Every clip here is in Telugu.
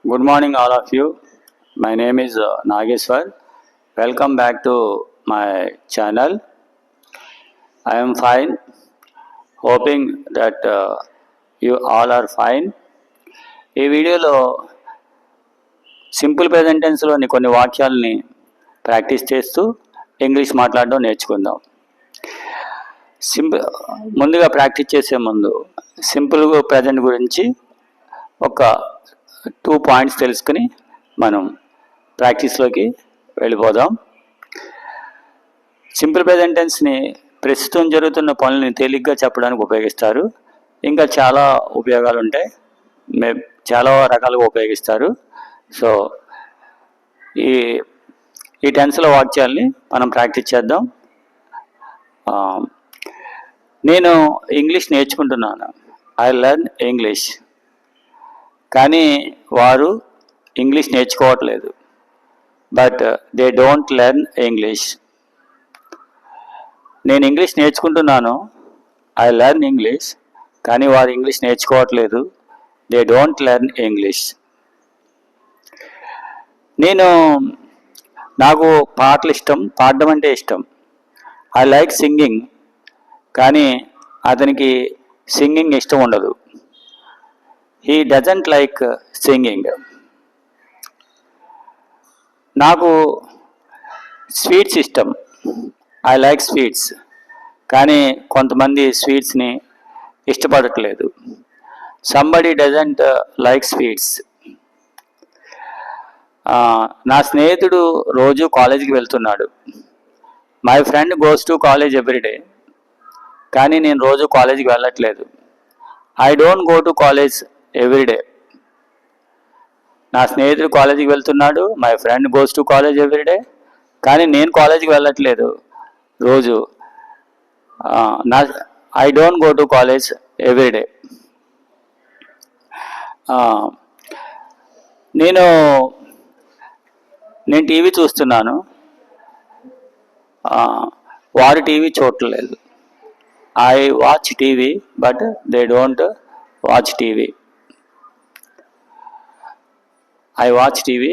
Good morning, all of you. My name is Nageshwar. Welcome back to my channel. I am fine. Hoping that you all are fine. ఈ వీడియోలో సింపుల్ ప్రెజెంట్ టెన్స్లోని కొన్ని వాక్యాలని ప్రాక్టీస్ చేస్తూ ఇంగ్లీష్ మాట్లాడడం నేర్చుకుందాం. ముందుగా ప్రాక్టీస్ చేసే ముందు సింపుల్ ప్రెజెంట్ గురించి ఒక 2 పాయింట్స్ తెలుసుకుని మనం ప్రాక్టీస్లోకి వెళ్ళిపోదాం. సింపుల్ ప్రెజెంట్ టెన్స్ని ప్రస్తుతం జరుగుతున్న పనులని తేలిగ్గా చెప్పడానికి ఉపయోగిస్తారు. ఇంకా చాలా ఉపయోగాలు ఉంటాయి, చాలా రకాలుగా ఉపయోగిస్తారు. సో ఈ టెన్స్లో వాక్యాలని మనం ప్రాక్టీస్ చేద్దాం. నేను ఇంగ్లీష్ నేర్చుకుంటున్నాను. I learn English. కానీ వారు ఇంగ్లీష్ నేర్చుకోవట్లేదు. But they don't learn English. నేను ఇంగ్లీష్ నేర్చుకుంటున్నాను. I learn English. కానీ వారు ఇంగ్లీష్ నేర్చుకోవట్లేదు. They don't learn English. నాకు పాటలు ఇష్టం, పాడడం అంటే ఇష్టం. I like singing. కానీ అతనికి సింగింగ్ ఇష్టం ఉండదు. He doesn't like singing. నాకు స్వీట్స్ ఇష్టం. I like sweets. కానీ కొంతమంది స్వీట్స్ని ఇష్టపడట్లేదు. Somebody doesn't like sweets. నా స్నేహితుడు రోజు కాలేజీకి వెళ్తున్నాడు. My friend goes to college everyday. కానీ నేను రోజు కాలేజీకి వెళ్ళట్లేదు. I don't go to college everyday. నా స్నేహితుడు కాలేజీకి వెళ్తున్నాడు. My friend goes to college everyday. కానీ నేను కాలేజీకి వెళ్ళట్లేదు రోజు. I don't go to college everyday. నేను టీవీ చూస్తున్నాను. వారు టీవీ చూడట్లేదు. I watch TV but they don't watch TV. I watch TV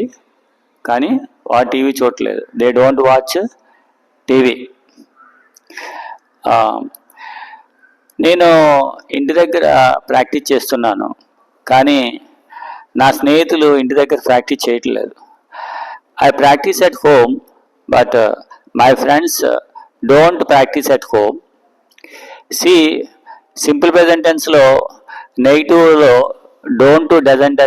కానీ వారు టీవీ చూడట్లేదు. They don't watch TV. నేను ఇంటి దగ్గర ప్రాక్టీస్ చేస్తున్నాను. కానీ నా స్నేహితులు ఇంటి దగ్గర ప్రాక్టీస్ చేయట్లేదు. I practice at home but my friends don't practice at home. Simple present టెన్స్లో నెగిటివ్లో డోంట్, డజంట్